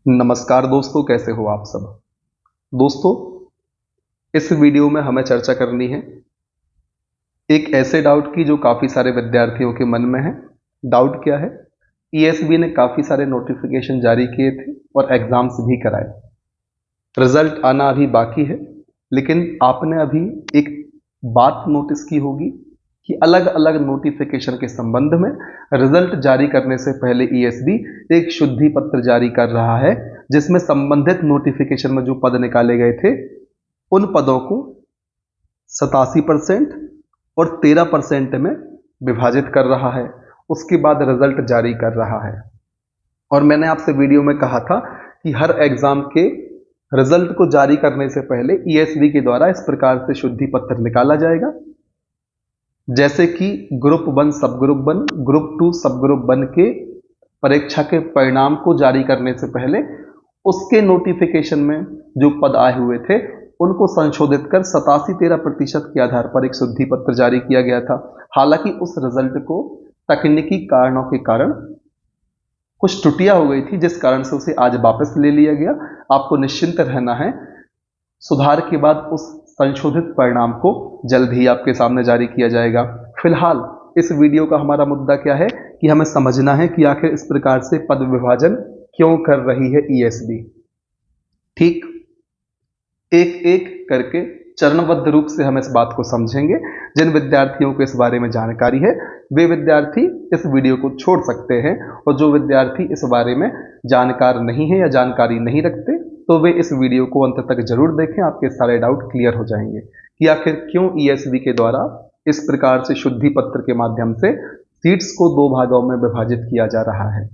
नमस्कार दोस्तों, कैसे हो आप सब। दोस्तों, इस वीडियो में हमें चर्चा करनी है एक ऐसे डाउट की जो काफ़ी सारे विद्यार्थियों के मन में है। डाउट क्या है? ईएसबी ने काफ़ी सारे नोटिफिकेशन जारी किए थे और एग्जाम्स भी कराए। रिजल्ट आना अभी बाकी है, लेकिन आपने अभी एक बात नोटिस की होगी कि अलग अलग नोटिफिकेशन के संबंध में रिजल्ट जारी करने से पहले ईएसबी एक शुद्धि पत्र जारी कर रहा है, जिसमें संबंधित नोटिफिकेशन में जो पद निकाले गए थे उन पदों को 87% और 13% में विभाजित कर रहा है। उसके बाद रिजल्ट जारी कर रहा है। और मैंने आपसे वीडियो में कहा था कि हर एग्जाम के रिजल्ट को जारी करने से पहले ईएसबी के द्वारा इस प्रकार से शुद्धि पत्र निकाला जाएगा, जैसे कि ग्रुप 1 सब ग्रुप 1, ग्रुप 2 सब ग्रुप 1 के परीक्षा के परिणाम को जारी करने से पहले उसके नोटिफिकेशन में जो पद आए हुए थे उनको संशोधित कर 87-13% के आधार पर एक शुद्धि पत्र जारी किया गया था। हालांकि उस रिजल्ट को तकनीकी कारणों के कारण कुछ त्रुटियां हो गई थी, जिस कारण से उसे आज वापस ले लिया गया। आपको निश्चिंत रहना है, सुधार के बाद उस संशोधित परिणाम को जल्द ही आपके सामने जारी किया जाएगा। फिलहाल इस वीडियो का हमारा मुद्दा क्या है कि हमें समझना है कि आखिर इस प्रकार से पद विभाजन क्यों कर रही है ईएसबी। ठीक, एक एक करके चरणबद्ध रूप से हम इस बात को समझेंगे। जिन विद्यार्थियों को इस बारे में जानकारी है वे विद्यार्थी इस वीडियो को छोड़ सकते हैं, और जो विद्यार्थी इस बारे में जानकार नहीं है या जानकारी नहीं रखते तो वे इस वीडियो को अंत तक जरूर देखें। आपके सारे डाउट क्लियर हो जाएंगे कि आखिर क्यों ईएसबी के द्वारा इस प्रकार से शुद्धि पत्र के माध्यम से सीट्स को दो भागों में विभाजित किया जा रहा है।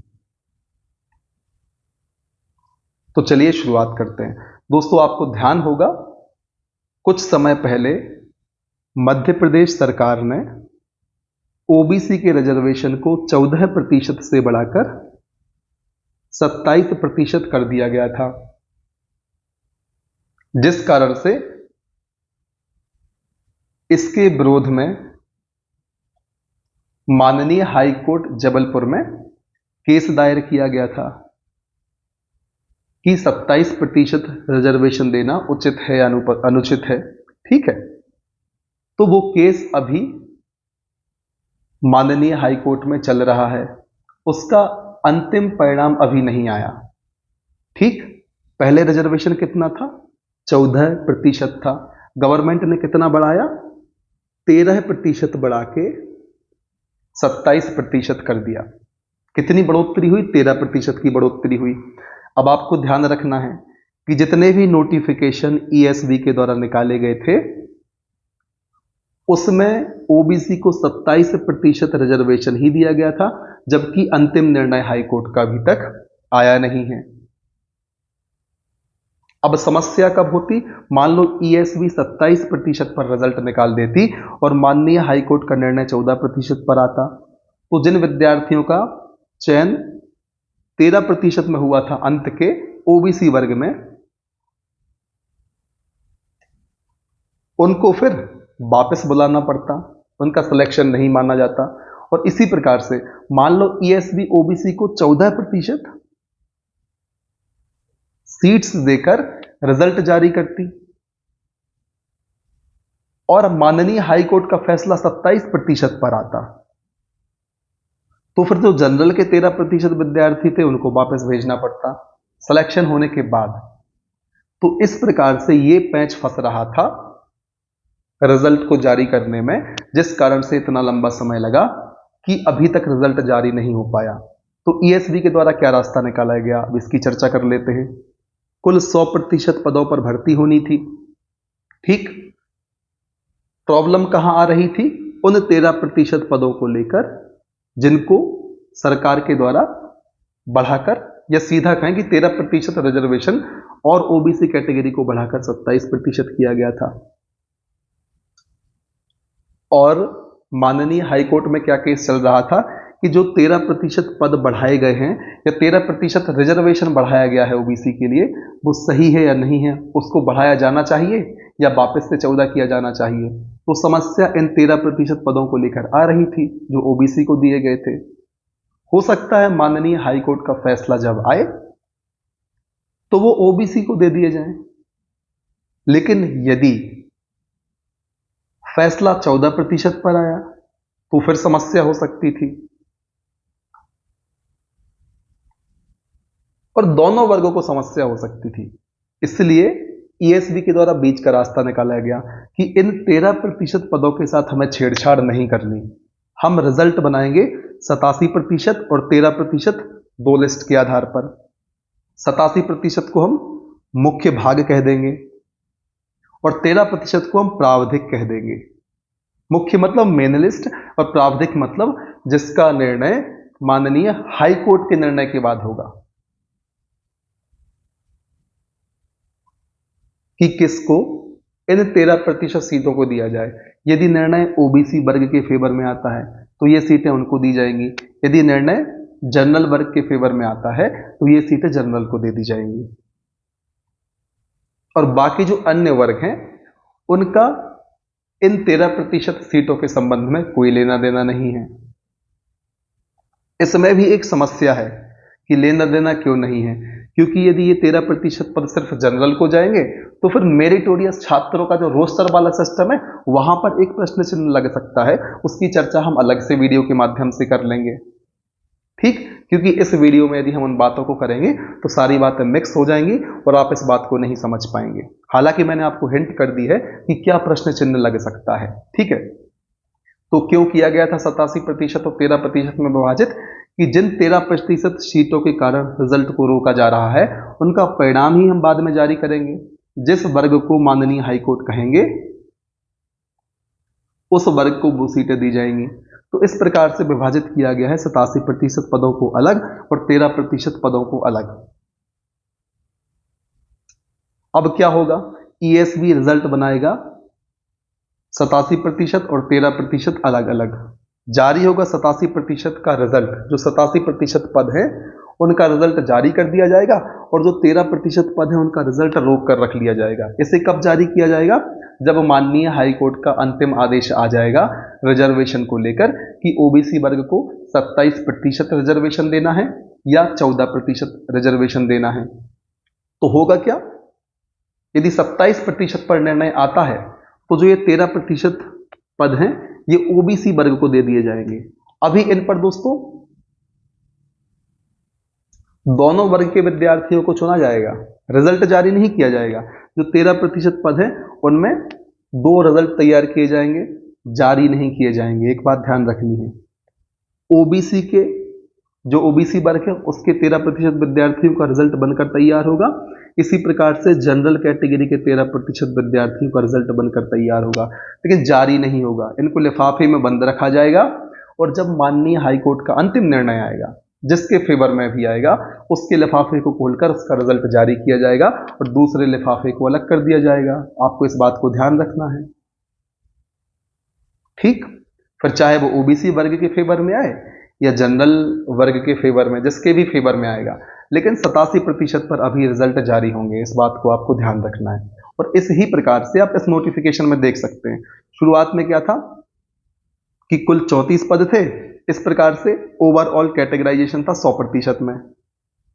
तो चलिए शुरुआत करते हैं। दोस्तों, आपको ध्यान होगा कुछ समय पहले मध्य प्रदेश सरकार ने ओबीसी के रिजर्वेशन को 14% से बढ़ाकर 27% कर दिया गया था, जिस कारण से इसके विरोध में माननीय हाई कोर्ट जबलपुर में केस दायर किया गया था कि 27% रिजर्वेशन देना उचित है या अनुचित है। ठीक है, तो वो केस अभी माननीय हाई कोर्ट में चल रहा है। उसका अंतिम परिणाम अभी नहीं आया। ठीक, पहले रिजर्वेशन कितना था? 14% था। गवर्नमेंट ने कितना बढ़ाया? 13% बढ़ा के 27% कर दिया। कितनी बढ़ोतरी हुई? 13% की बढ़ोतरी हुई। अब आपको ध्यान रखना है कि जितने भी नोटिफिकेशन ईएसबी के द्वारा निकाले गए थे उसमें ओबीसी को 27% रिजर्वेशन ही दिया गया था, जबकि अंतिम निर्णय हाईकोर्ट का अभी तक आया नहीं है। अब समस्या कब होती? मान लो ईएसबी 27% पर रिजल्ट निकाल देती और माननीय हाईकोर्ट का निर्णय 14% पर आता, तो जिन विद्यार्थियों का चयन 13% में हुआ था अंत के ओबीसी वर्ग में, उनको फिर वापस बुलाना पड़ता, उनका सिलेक्शन नहीं माना जाता। और इसी प्रकार से मान लो ईएसबी ओबीसी को 14% सीट्स देकर रिजल्ट जारी करती और माननीय हाईकोर्ट का फैसला 27% पर आता, तो फिर जो जनरल के 13% विद्यार्थी थे उनको वापस भेजना पड़ता सिलेक्शन होने के बाद। तो इस प्रकार से ये पैंच फंस रहा था रिजल्ट को जारी करने में, जिस कारण से इतना लंबा समय लगा कि अभी तक रिजल्ट जारी नहीं हो पाया। तो ईएसबी के द्वारा क्या रास्ता निकाला गया, अब इसकी चर्चा कर लेते हैं। कुल 100% पदों पर भर्ती होनी थी। ठीक, प्रॉब्लम कहां आ रही थी? उन 13% पदों को लेकर जिनको सरकार के द्वारा बढ़ाकर, या सीधा कहें कि 13% रिजर्वेशन और ओबीसी कैटेगरी को बढ़ाकर 27% किया गया था। और माननीय हाईकोर्ट में क्या केस चल रहा था कि जो 13% पद बढ़ाए गए हैं या 13% रिजर्वेशन बढ़ाया गया है ओबीसी के लिए, वो सही है या नहीं है, उसको बढ़ाया जाना चाहिए या वापस से 14 किया जाना चाहिए। तो समस्या इन 13% पदों को लेकर आ रही थी जो ओबीसी को दिए गए थे। हो सकता है माननीय हाईकोर्ट का फैसला जब आए तो वो ओबीसी को दे दिए जाएं। लेकिन यदि फैसला 14% पर आया तो फिर समस्या हो सकती थी, और दोनों वर्गों को समस्या हो सकती थी। इसलिए ईएसबी के द्वारा बीच का रास्ता निकाला गया कि इन 13% पदों के साथ हमें छेड़छाड़ नहीं करनी। हम रिजल्ट बनाएंगे 87% और 13% दो लिस्ट के आधार पर। 87% को हम मुख्य भाग कह देंगे और 13% को हम प्रावधिक कह देंगे। मुख्य मतलब मेन लिस्ट और प्रावधिक मतलब जिसका निर्णय माननीय हाई कोर्ट के निर्णय के बाद होगा कि किसको इन 13% सीटों को दिया जाए। यदि निर्णय ओबीसी वर्ग के फेवर में आता है तो ये सीटें उनको दी जाएंगी। यदि निर्णय जनरल वर्ग के फेवर में आता है तो ये सीटें जनरल को दे दी जाएंगी, और बाकी जो अन्य वर्ग हैं उनका इन 13% सीटों के संबंध में कोई लेना देना नहीं है। इसमें भी एक समस्या है कि लेना देना क्यों नहीं है, क्योंकि यदि ये 13% पद सिर्फ जनरल को जाएंगे तो फिर मेरिटोरियस छात्रों का जो रोस्टर वाला सिस्टम है वहां पर एक प्रश्न चिन्ह लग सकता है। उसकी चर्चा हम अलग से वीडियो के माध्यम से कर लेंगे, ठीक, क्योंकि इस वीडियो में यदि हम उन बातों को करेंगे तो सारी बातें मिक्स हो जाएंगी और आप इस बात को नहीं समझ पाएंगे। हालांकि मैंने आपको हिंट कर दी है कि क्या प्रश्न चिन्ह लग सकता है, ठीक है। तो क्यों किया गया था 87% और 13% में विभाजित, कि जिन 13% सीटों के कारण रिजल्ट को रोका जा रहा है उनका परिणाम ही हम बाद में जारी करेंगे। जिस वर्ग को माननीय हाईकोर्ट कहेंगे उस वर्ग को वो सीटें दी जाएंगी। तो इस प्रकार से विभाजित किया गया है 87% पदों को अलग और 13% पदों को अलग। अब क्या होगा, ईएसबी रिजल्ट बनाएगा 87% और 13% अलग अलग जारी होगा। 87% का रिजल्ट, जो 87% पद है उनका रिजल्ट जारी कर दिया जाएगा और जो 13% पद है उनका रिजल्ट रोक कर रख लिया जाएगा। इसे कब जारी किया जाएगा, जब माननीय हाईकोर्ट का अंतिम आदेश आ जाएगा रिजर्वेशन को लेकर कि ओबीसी वर्ग को 27% रिजर्वेशन देना है या 14% रिजर्वेशन देना है। तो होगा क्या, यदि 27% पर निर्णय आता है तो जो ये 13% पद हैं ये ओबीसी वर्ग को दे दिए जाएंगे। अभी इन पर दोस्तों दोनों वर्ग के विद्यार्थियों को चुना जाएगा, रिजल्ट जारी नहीं किया जाएगा। जो 13% पद हैं उनमें 2 रिजल्ट तैयार किए जाएंगे, जारी नहीं किए जाएंगे। एक बात ध्यान रखनी है, ओबीसी के जो ओबीसी वर्ग है उसके 13% विद्यार्थियों का रिजल्ट बनकर तैयार होगा। इसी प्रकार से जनरल कैटेगरी के 13% विद्यार्थियों का रिजल्ट बनकर तैयार होगा, लेकिन जारी नहीं होगा। इनको लिफाफे में बंद रखा जाएगा और जब माननीय हाईकोर्ट का अंतिम निर्णय आएगा, जिसके फेवर में भी आएगा, उसके लिफाफे को खोलकर उसका रिजल्ट जारी किया जाएगा और दूसरे लिफाफे को अलग कर दिया जाएगा। आपको इस बात को ध्यान रखना है, ठीक। फिर चाहे वो ओबीसी वर्ग के फेवर में आए या जनरल वर्ग के फेवर में, जिसके भी फेवर में आएगा, लेकिन 87% पर अभी रिजल्ट जारी होंगे। इस बात को आपको ध्यान रखना है। और इस ही प्रकार से आप इस नोटिफिकेशन में देख सकते हैं, शुरुआत में क्या था कि कुल 34 पद थे। इस प्रकार से ओवरऑल कैटेगराइजेशन था 100% में।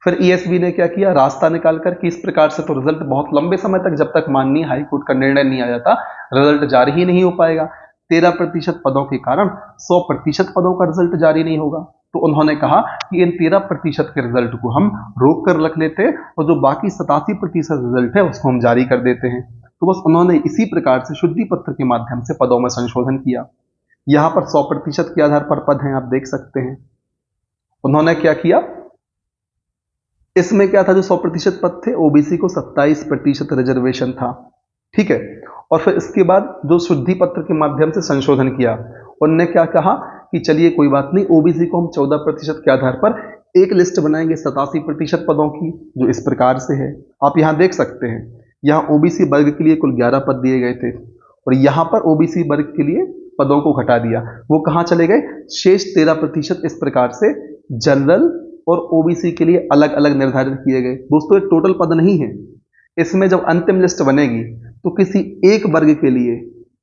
फिर ईएसबी ने क्या किया, रास्ता निकालकर कि इस प्रकार से तो रिजल्ट बहुत लंबे समय तक, जब तक माननीय हाईकोर्ट का निर्णय नहीं आ जाता, रिजल्ट जारी ही नहीं हो पाएगा। 13% पदों के कारण 100% पदों का रिजल्ट जारी नहीं होगा। तो उन्होंने कहा कि इन 13% के रिजल्ट को हम रोक कर रख लेते हैं और जो बाकी 87% रिजल्ट है उसको हम जारी कर देते हैं। तो बस उन्होंने इसी प्रकार से शुद्धि पत्र के माध्यम से पदों में संशोधन किया। यहां पर 100% के आधार पर पद हैं, आप देख सकते हैं। उन्होंने क्या किया, इसमें क्या था, जो 100% पद थे ओबीसी को 27% रिजर्वेशन था, ठीक है। और फिर इसके बाद जो शुद्धि पत्र के माध्यम से संशोधन किया, उन्होंने क्या कहा कि चलिए कोई बात नहीं, ओबीसी को हम 14% के आधार पर एक लिस्ट बनाएंगे 87% पदों की, जो इस प्रकार से है। आप यहां देख सकते हैं, यहां ओबीसी वर्ग के लिए कुल 11 पद दिए गए थे और यहां पर ओबीसी वर्ग के लिए पदों को घटा दिया। वो कहां चले गए, शेष 13% इस प्रकार से जनरल और ओबीसी के लिए अलग अलग निर्धारित किए गए। दोस्तों ये टोटल पद नहीं है, इसमें जब अंतिम लिस्ट बनेगी तो किसी एक वर्ग के लिए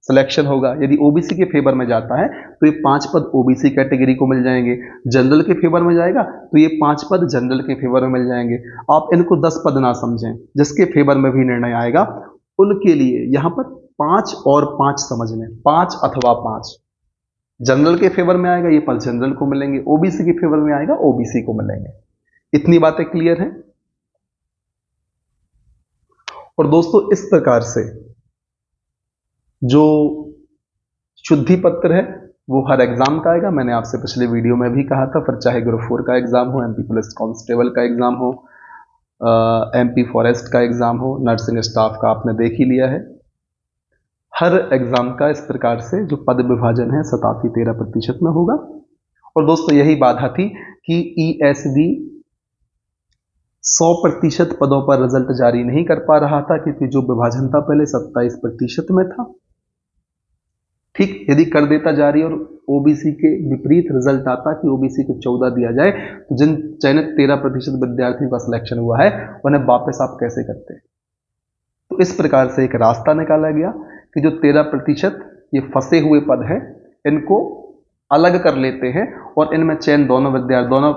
सिलेक्शन होगा। यदि ओबीसी के फेवर में जाता है तो ये 5 पद ओबीसी कैटेगरी को मिल जाएंगे। जनरल के फेवर में जाएगा तो ये 5 पद जनरल के फेवर में मिल जाएंगे। आप इनको 10 पद ना समझें, जिसके फेवर में भी निर्णय आएगा उनके लिए यहां पर 5 और 5 समझ लें, 5 अथवा 5। जनरल के फेवर में आएगा ये पद जनरल को मिलेंगे, ओबीसी के फेवर में आएगा ओबीसी को मिलेंगे। इतनी बातें क्लियर हैं। और दोस्तों इस प्रकार से जो शुद्धि पत्र है वो हर एग्जाम का आएगा। मैंने आपसे पिछले वीडियो में भी कहा था, फिर चाहे ग्रुप 4 का एग्जाम हो, एमपी पुलिस कांस्टेबल का एग्जाम हो, एमपी फॉरेस्ट का एग्जाम हो, नर्सिंग स्टाफ का आपने देख ही लिया है। हर एग्जाम का इस प्रकार से जो पद विभाजन है 87-13% में होगा। और दोस्तों यही बाधा थी कि ईएसबी 100% पदों पर रिजल्ट जारी नहीं कर पा रहा था, क्योंकि जो विभाजन था पहले 27% में था। ठीक, यदि कर देता जारी और ओबीसी के विपरीत रिजल्ट आता कि ओबीसी को 14 दिया जाए, तो जिन चयनित 13% विद्यार्थियों का सिलेक्शन हुआ है उन्हें वापस आप कैसे करते। तो इस प्रकार से एक रास्ता निकाला गया कि जो 13% ये फंसे हुए पद हैं इनको अलग कर लेते हैं और इनमें चयन दोनों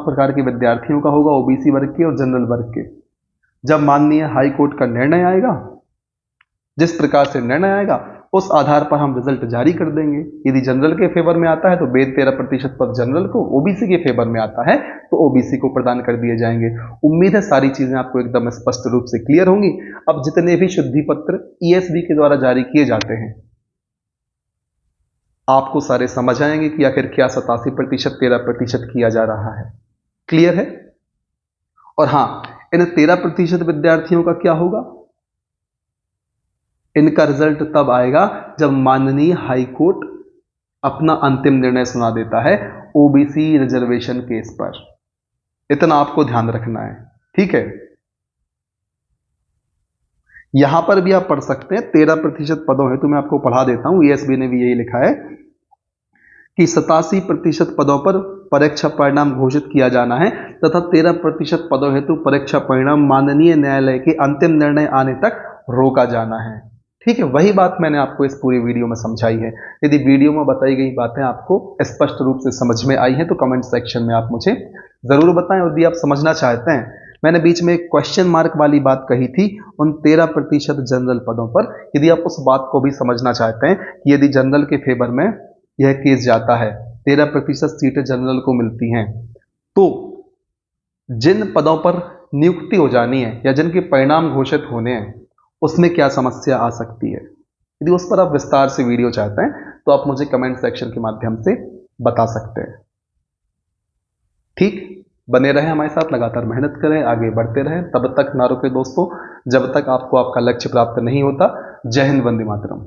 प्रकार के विद्यार्थियों का होगा, ओबीसी वर्ग के और जनरल वर्ग के। जब माननीय हाई कोर्ट का निर्णय आएगा, जिस प्रकार से निर्णय आएगा उस आधार पर हम रिजल्ट जारी कर देंगे। यदि जनरल के फेवर में आता है तो 13% पद जनरल को, ओबीसी के फेवर में आता है तो ओबीसी को प्रदान कर दिए जाएंगे। उम्मीद है सारी चीजें आपको एकदम स्पष्ट रूप से क्लियर होंगी। अब जितने भी शुद्धि पत्र ईएसबी के द्वारा जारी किए जाते हैं आपको सारे समझ आएंगे कि आखिर क्या 87% 13% किया जा रहा है। क्लियर है। और हां, इन 13% विद्यार्थियों का क्या होगा, इनका रिजल्ट तब आएगा जब माननीय हाई कोर्ट अपना अंतिम निर्णय सुना देता है ओबीसी रिजर्वेशन केस पर। इतना आपको ध्यान रखना है, ठीक है। यहां पर भी आप पढ़ सकते हैं 13% पदों हेतु, मैं आपको पढ़ा देता हूं। ईएसबी ने भी यही लिखा है कि 87% पदों पर परीक्षा परिणाम घोषित किया जाना है तथा 13% पदों हेतु परीक्षा परिणाम माननीय न्यायालय के अंतिम निर्णय आने तक रोका जाना है। ठीक है, वही बात मैंने आपको इस पूरी वीडियो में समझाई है। यदि वीडियो में बताई गई बातें आपको स्पष्ट रूप से समझ में आई हैं तो कमेंट सेक्शन में आप मुझे जरूर बताएं। और यदि आप समझना चाहते हैं, मैंने बीच में एक क्वेश्चन मार्क वाली बात कही थी उन 13% जनरल पदों पर, यदि आप उस बात को भी समझना चाहते हैं कि यदि जनरल के फेवर में यह केस जाता है, 13% सीटें जनरल को मिलती हैं, तो जिन पदों पर नियुक्ति हो जानी है या जिनके परिणाम घोषित होने हैं उसमें क्या समस्या आ सकती है, यदि उस पर आप विस्तार से वीडियो चाहते हैं तो आप मुझे कमेंट सेक्शन के माध्यम से बता सकते हैं। ठीक, बने रहें हमारे साथ, लगातार मेहनत करें, आगे बढ़ते रहें, तब तक ना रुके दोस्तों जब तक आपको आपका लक्ष्य प्राप्त नहीं होता। जय हिंद, वंदे मातरम।